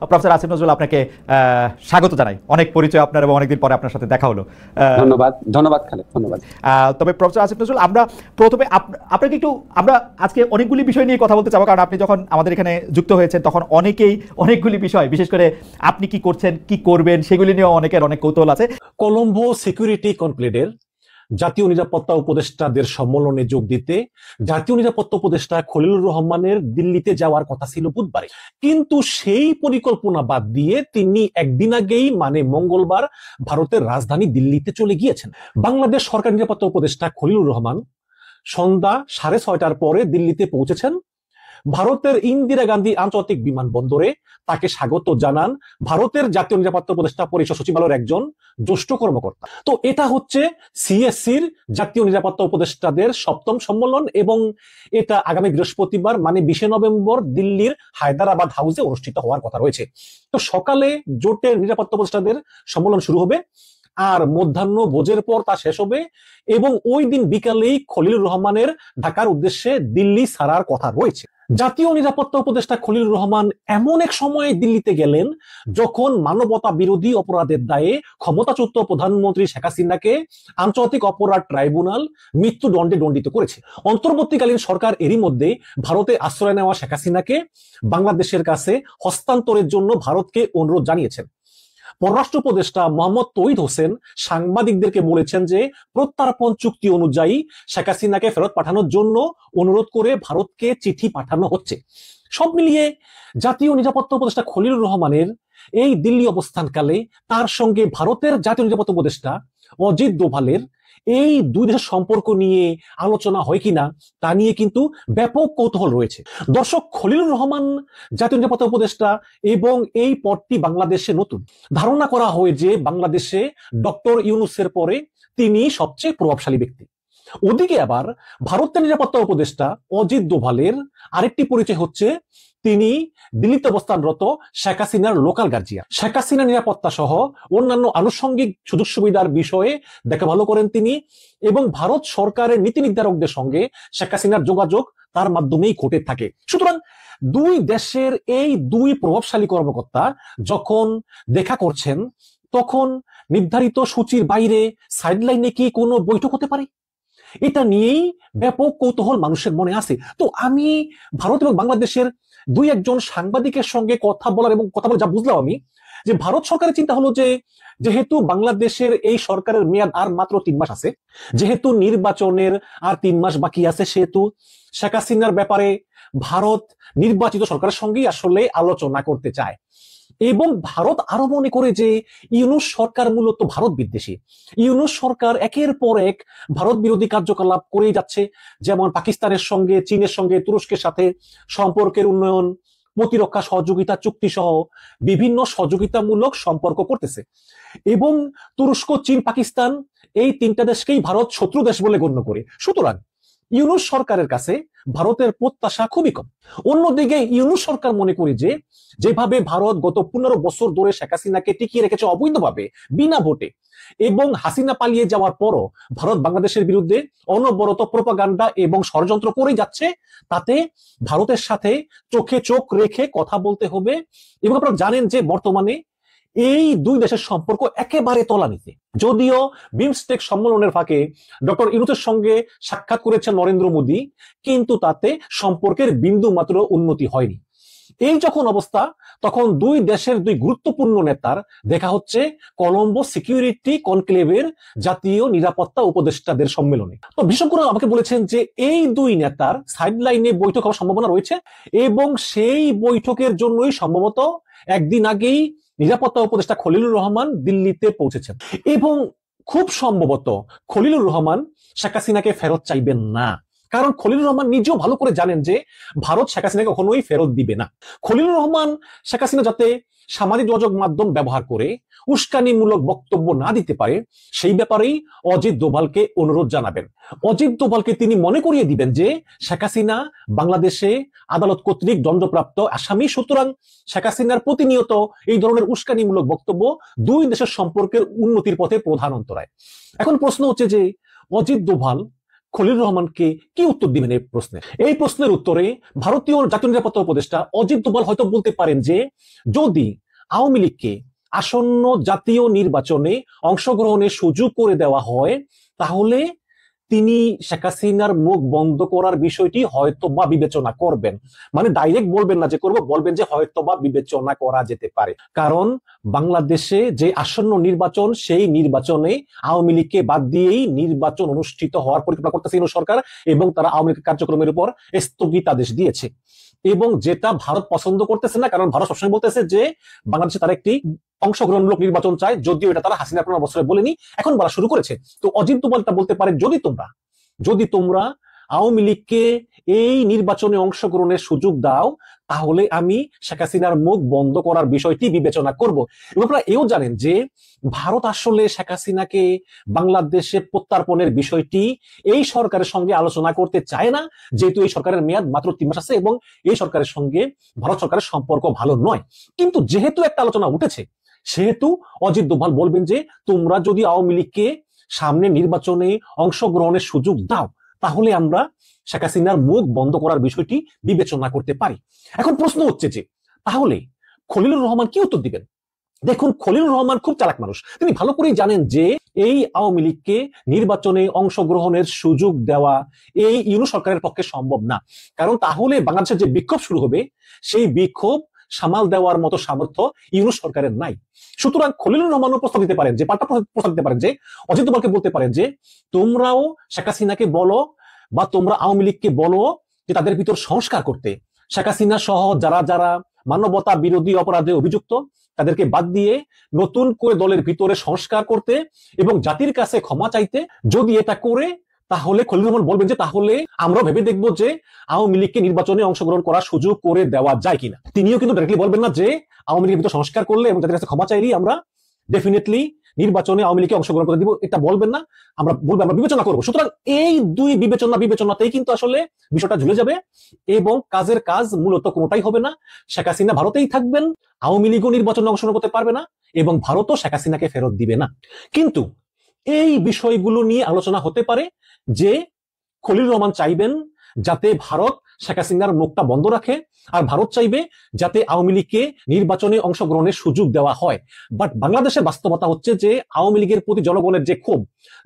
Professor Asif Nazrul, আপনাকে স্বাগত জানাই। অনেক পরিচয় আপনার এবং অনেকদিন পরে আপনার সাথে দেখা হলো। ধন্যবাদ ধন্যবাদ খালেদ, ধন্যবাদ। তবে প্রফেসর আসিফ নজরুল, আমরা প্রথমে আপনাকে একটু, আমরা আজকে অনেকগুলি বিষয় নিয়ে কথা বলতে চাবো, কারণ আপনি যখন আমাদের এখানে যুক্ত হয়েছেন তখন অনেকেই অনেকগুলি বিষয়, বিশেষ করে আপনি কি করছেন কি করবেন সেগুলি নিয়েও অনেকের অনেক কৌতূহল আছে। কলম্বো সিকিউরিটি কনক্লেভের জাতীয় নিরাপত্তা উপদেষ্টাদের সম্মেলনে যোগ দিতে জাতীয় নিরাপত্তা উপদেষ্টা খলিলুর রহমানের দিল্লিতে যাওয়ার কথা ছিল বুধবারে, কিন্তু সেই পরিকল্পনা বাদ দিয়ে তিনি একদিন আগেই মানে মঙ্গলবার ভারতের রাজধানী দিল্লিতে চলে গিয়েছেন। বাংলাদেশ সরকার নিরাপত্তা উপদেষ্টা খলিলুর রহমান সন্ধ্যা 6:30টার পরে দিল্লিতে পৌঁছেছেন। ভারতের ইন্দিরা গান্ধী আন্তর্জাতিক বিমানবন্দরে তাকে স্বাগত জানান ভারতের জাতীয় নিরাপত্তা উপদেষ্টা পরিষদ সচিবালয়ের একজন জ্যেষ্ঠ কর্মকর্তা। তো এটা হচ্ছে সিএসসির জাতীয় নিরাপত্তা উপদেষ্টাদের 7ম সম্মেলন, এবং এটা আগামী বৃহস্পতিবার মানে 20 নভেম্বর দিল্লির হায়দ্রাবাদ হাউসে অনুষ্ঠিত হওয়ার কথা রয়েছে। তো সকালে জোটের নিরাপত্তা উপদেষ্টাদের সম্মেলন শুরু হবে, আর মধ্যাহ্ন ভোজের পর তা শেষ হবে, এবং ওই দিন বিকালেই খলিলুর রহমানের ঢাকার উদ্দেশ্যে দিল্লি ছাড়ার কথা রয়েছে। জাতীয় নিরাপত্তা উপদেষ্টা খলিলুর রহমান এমন এক সময়ে দিল্লিতে গেলেন যখন মানবতা বিরোধী অপরাধের দায়ে ক্ষমতাচ্যুত প্রধানমন্ত্রী শেখ হাসিনাকে আন্তর্জাতিক অপরাধ ট্রাইব্যুনাল মৃত্যুদণ্ডে দণ্ডিত করেছে। অন্তর্বর্তীকালীন সরকার এরই মধ্যে ভারতে আশ্রয় নেওয়া শেখ হাসিনাকে বাংলাদেশের কাছে হস্তান্তরের জন্য ভারতকে অনুরোধ জানিয়েছেন। পররাষ্ট্র উপদেষ্টা মোহাম্মদ তৌহিদ হোসেন সাংবাদিকদেরকে বলেছেন যে প্রত্যর্পণ চুক্তি অনুযায়ী শেখ হাসিনাকে ফেরত পাঠানোর জন্য অনুরোধ করে ভারতকে চিঠি পাঠানো হচ্ছে। সব মিলিয়ে জাতীয় নিরাপত্তা উপদেষ্টা খলিলুর রহমানের এই দিল্লি অবস্থানকালে তার সঙ্গে ভারতের জাতীয় নিরাপত্তা উপদেষ্টা অজিত দোভালের এই দুই দেশের সম্পর্ক নিয়ে আলোচনা হয় কিনা তা নিয়ে কিন্তু ব্যাপক কৌতূহল রয়েছে। দর্শক, খলিলুর রহমান জাতীয় নিরাপত্তা উপদেষ্টা এবং এই পদটি বাংলাদেশে নতুন। ধারণা করা হয় যে বাংলাদেশে ডক্টর ইউনূসের পরে তিনি সবচেয়ে প্রভাবশালী ব্যক্তি। ওদিকে আবার ভারতের নিরাপত্তা উপদেষ্টা অজিত দোভালের আরেকটি পরিচয় হচ্ছে তিনি দিল্লিতে অবস্থানরত শেখ হাসিনার লোকাল গার্জিয়ান। শেখ হাসিনা নিরাপত্তা সহ অন্যান্য আনুষঙ্গিক সুযোগ সুবিধার বিষয়ে দেখা ভালো করেন তিনি, এবং ভারত সরকারের নীতি নির্ধারকদের সঙ্গে শেখ হাসিনার যোগাযোগ তার মাধ্যমেই ঘটে থাকে। সুতরাং দুই দেশের এই দুই প্রভাবশালী কর্মকর্তা যখন দেখা করছেন, তখন নির্ধারিত সূচির বাইরে সাইডলাইনে কি কোনো বৈঠক হতে পারে? এটা নিয়েই ব্যাপক কৌতূহল মানুষের মনে আছে। তো আমি ভারত এবং বাংলাদেশের দুই একজন সাংবাদিকের সঙ্গে কথা বলার এবং কথা বলে যা বুঝলাম আমি, যে ভারত সরকারের চিন্তা হলো যে যেহেতু বাংলাদেশের এই সরকারের মেয়াদ আর মাত্র 3 মাস আছে, যেহেতু নির্বাচনের আর 3 মাস বাকি আছে, সেহেতু শেখ হাসিনার ব্যাপারে ভারত নির্বাচিত সরকারের সঙ্গেই আসলে আলোচনা করতে চায়। এবং ভারত আরো মনে করে যে ইউনূস সরকার মূলত ভারত বিদ্বেষী। ইউনূস সরকার একের পর এক ভারত বিরোধী কার্যকলাপ করেই যাচ্ছে, যেমন পাকিস্তানের সঙ্গে, চীনের সঙ্গে, তুরস্কের সাথে সম্পর্কের উন্নয়ন, প্রতিরক্ষা সহযোগিতা চুক্তি সহ বিভিন্ন সহযোগিতামূলক সম্পর্ক করতেছে। এবং তুরস্ক, চীন, পাকিস্তান এই 3টা দেশকেই ভারত শত্রু দেশ বলে গণ্য করে। সুতরাং ইউনূস সরকারের কাছে ভারতের প্রত্যাশা খুবই কম। অন্যদিকে ইউনূস সরকার মনে করে যে যেভাবে ভারত গত 15 বছর ধরে শেখ হাসিনাকে টিকিয়ে রেখেছে অবৈধভাবে বিনা ভোটে, এবং হাসিনা পালিয়ে যাওয়ার পরও ভারত বাংলাদেশের বিরুদ্ধে অনবরত প্রোপাগান্ডা এবং ষড়যন্ত্র করে যাচ্ছে, তাতে ভারতের সাথে চোখে চোখ রেখে কথা বলতে হবে। এবং আপনারা জানেন যে বর্তমানে এই দুই দেশের সম্পর্ক একেবারে তলানিতে। যদিও বিমস্টেক সম্মেলনের ফাঁকে ডক্টর ইউনূসের সঙ্গে সাক্ষাৎ করেছেন নরেন্দ্র মোদী, কিন্তু তাতে সম্পর্কের বিন্দু মাত্র উন্নতি হয়নি। এই যখন অবস্থা, তখন দুই দেশের দুই গুরুত্বপূর্ণ নেতার দেখা হচ্ছে কলম্বো সিকিউরিটি কনক্লেভের জাতীয় নিরাপত্তা উপদেষ্টাদের সম্মেলনে। তো বিশেষজ্ঞরা আমাকে বলেছেন যে এই দুই নেতার সাইডলাইনে বৈঠক হওয়ার সম্ভাবনা রয়েছে, এবং সেই বৈঠকের জন্যই সম্ভবত একদিন আগেই নিরাপত্তা উপদেষ্টা খলিলুর রহমান দিল্লিতে পৌঁছেছেন। এবং খুব সম্ভবত খলিলুর রহমান শেখ হাসিনাকে ফেরত চাইবেন না, কারণ খলিলুর রহমান নিজেও ভালো করে জানেন যে ভারত শেখ হাসিনাকে কখনোই ফেরত দিবে না। খলিলুর রহমান শেখ হাসিনা যাতে সামাজিক যোগাযোগ মাধ্যম ব্যবহার করে উস্কানিমূলক বক্তব্য না দিতে পারে, সেই ব্যাপারেই অজিত দোভালকে অনুরোধ জানাবেন। অজিত দোভালকে তিনি মনে করিয়ে দিবেন যে শেখ হাসিনা বাংলাদেশে আদালত কর্তৃক দণ্ডপ্রাপ্ত আসামি, সুতরাং শেখ হাসিনার প্রতিনিয়ত এই ধরনের উস্কানিমূলক বক্তব্য দুই দেশের সম্পর্কের উন্নতির পথে প্রধান অন্তরায়। এখন প্রশ্ন হচ্ছে যে অজিত দোভাল খলিলুর রহমানকে কি উত্তর দিবেন এই প্রশ্নে? এই প্রশ্নের উত্তরে ভারতীয় জাতীয় নিরাপত্তা উপদেষ্টা অজিত দোভাল হয়তো বলতে পারেন যে যদি আওয়ামী লীগকে আসন্ন জাতীয় নির্বাচনে অংশগ্রহণের সুযোগ করে দেওয়া হয় তাহলে তিনি শেখ হাসিনার মুখ বন্ধ করার বিষয়টি হয়তো বা বিবেচনা করবেন। মানে ডাইরেক্ট বলবেন না যে করব, বলবেন যে হয়তো বা বিবেচনা করা যেতে পারে। কারণ বাংলাদেশে যে আসন্ন নির্বাচন, সেই নির্বাচনে আওয়ামী লীগকে বাদ দিয়েই নির্বাচন অনুষ্ঠিত হওয়ার পরিকল্পনা করতেছে সরকার, এবং তারা আওয়ামী লীগের কার্যক্রমের উপর স্থগিতাদেশ দিয়েছে। এবং যেটা ভারত পছন্দ করতেছে না, কারণ ভারত সবসময় বলতেছে যে বাংলাদেশে তারা একটি অংশগ্রহণমূলক নির্বাচন চায়, যদিও এটা তারা হাসিনা 15 বছরে বলেনি, এখন বলা শুরু করেছে। তো অজিত দোভালটা বলতে পারে যদি তোমরা আওয়ামী লীগকে এই নির্বাচনে অংশগ্রহণের সুযোগ দাও তাহলে আমি শেখ হাসিনার মুখ বন্ধ করার বিষয়টি বিবেচনা করব। এবং আপনারা এও জানেন যে ভারত আসলে শেখ হাসিনাকে বাংলাদেশে প্রত্যার্পণের বিষয়টি এই সরকারের সঙ্গে আলোচনা করতে চায় না, যেহেতু এই সরকারের মেয়াদ মাত্র 3 মাস আছে এবং এই সরকারের সঙ্গে ভারত সরকারের সম্পর্ক ভালো নয়। কিন্তু যেহেতু একটা আলোচনা উঠেছে, সেহেতু অজিত দোভাল বলবেন যে তোমরা যদি আওয়ামী লীগকে সামনে নির্বাচনে অংশগ্রহণের সুযোগ দাও তাহলে আমরা শেখ হাসিনার মুখ বন্ধ করার বিষয়টি বিবেচনা করতে পারি। এখন প্রশ্ন হচ্ছে যে তাহলে খলিলুর রহমান কি উত্তর দিবেন? দেখুন, খলিলুর রহমান খুব চালাক মানুষ, তিনি ভালো করেই জানেন যে এই আওয়ামী লীগকে নির্বাচনে অংশগ্রহণের সুযোগ দেওয়া এই ইউনূস সরকারের পক্ষে সম্ভব না। কারণ তাহলে বাংলাদেশের যে বিক্ষোভ শুরু হবে, সেই বিক্ষোভ সামাল দেওয়ার মতো সামর্থ্য ইউনূস সরকারের নাই। সুতরাং খলিলুর রহমানও প্রস্তাব দিতে পারেন, যে পাল্টা প্রস্তাব দিতে পারেন, যে অজিত দোভালকে বলতে পারেন যে তোমরাও শেখ হাসিনাকে বলো বা তোমরা আওয়ামী লীগকে বলো যে তাদের ভিতর সংস্কার করতে, শেখ হাসিনা সহ যারা যারা মানবতা বিরোধী অপরাধে অভিযুক্ত তাদেরকে বাদ দিয়ে নতুন করে দলের ভিতরে সংস্কার করতে এবং জাতির কাছে ক্ষমা চাইতে। যদি এটা করে তাহলে খলিলুর রহমান বলবেন যে তাহলে আমরা ভেবে দেখবো যে আওয়ামী লীগকে নির্বাচনে অংশগ্রহণ করার সুযোগ করে দেওয়া যায় কিনা। তিনিও কিন্তু ডাইরেক্টলি বলবেন না যে আওয়ামী লীগের ভিতরে সংস্কার করলে এবং জাতির কাছে ক্ষমা চাইলেই আমরা ডেফিনেটলি নির্বাচনে আওয়ামী লীগকে অংশগ্রহণ করে দিব, এটা বলবেন না। আমরা বলবো আমরা বিবেচনা করবো। সুতরাং এই দুই বিবেচনাতেই কিন্তু আসলে বিষয়টা ঝুলে যাবে এবং কাজের কাজ মূলত কোনোটাই হবে না। শেখ হাসিনা ভারতেই থাকবেন, আওয়ামী লীগও নির্বাচনে অংশগ্রহণ করতে পারবে না এবং ভারতও শেখ হাসিনাকে ফেরত দিবে না। কিন্তু এই বিষয়গুলো নিয়ে আলোচনা হতে পারে যে খলিলুর রহমান চাইবেন যাতে ভারত শেখ হাসিনার মুখটা বন্ধ রাখে, আর ভারত চাইবে যাতে আওয়ামী লীগকে নির্বাচনে অংশগ্রহণের সুযোগ দেওয়া হয়। বাট বাংলাদেশের বাস্তবতা হচ্ছে যে আওয়ামী লীগের প্রতি জনগণের যে ক্ষোভ,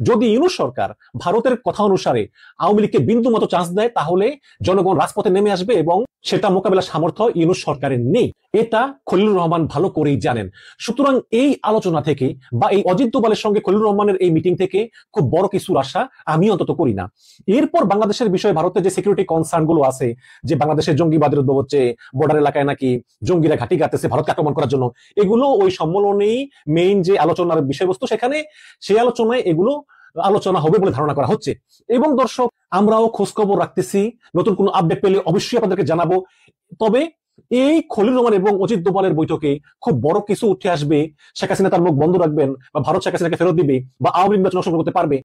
যদি ইউনূস সরকার ভারতের কথা অনুসারে আওয়ামী লীগকে বিন্দু মতো চান্স দেয় তাহলে জনগণ রাজপথে নেমে আসবে এবং সেটা মোকাবেলার সামর্থ্য ইউনূস সরকারের নেই। এটা খলিলুর রহমান ভালো করেই জানেন। সুতরাং এই আলোচনা থেকে বা এই অজিত দোভালের সঙ্গে খলিলুর রহমানের এই মিটিং থেকে খুব বড় কিছুর আশা আমি অন্তত করি না। এরপর বাংলাদেশের বিষয়ে ভারতের যে সিকিউরিটি কনসার্ন গুলো আছে, যে বাংলাদেশের জঙ্গিবাদের উদ্ভব হচ্ছে, বর্ডার এলাকায় নাকি জঙ্গিরা ঘাঁটি গাড়তেছে ভারতকে আক্রমণ করার জন্য, এগুলো ওই সম্মেলনেই মেইন যে আলোচনার বিষয়বস্তু, সেখানে সেই আলোচনায় এগুলো আলোচনা হবে বলে ধারণা করা হচ্ছে। এবং দর্শক, আমরাও খোঁজখবর রাখতেছি, নতুন কোনো আপডেট পেলে অবশ্যই আপনাদেরকে জানাবো। তবে এই খলিলুর রহমান এবং অজিত দোভালের বৈঠকে খুব বড় কিছু উঠে আসবে। শেখ হাসিনা তার মুখ বন্ধ রাখবেন, বা ভারত শেখ হাসিনাকে ফেরত দিবে, বা আওয়ামী লীগ নির্বাচন অংশগ্রহণ করতে পারবে,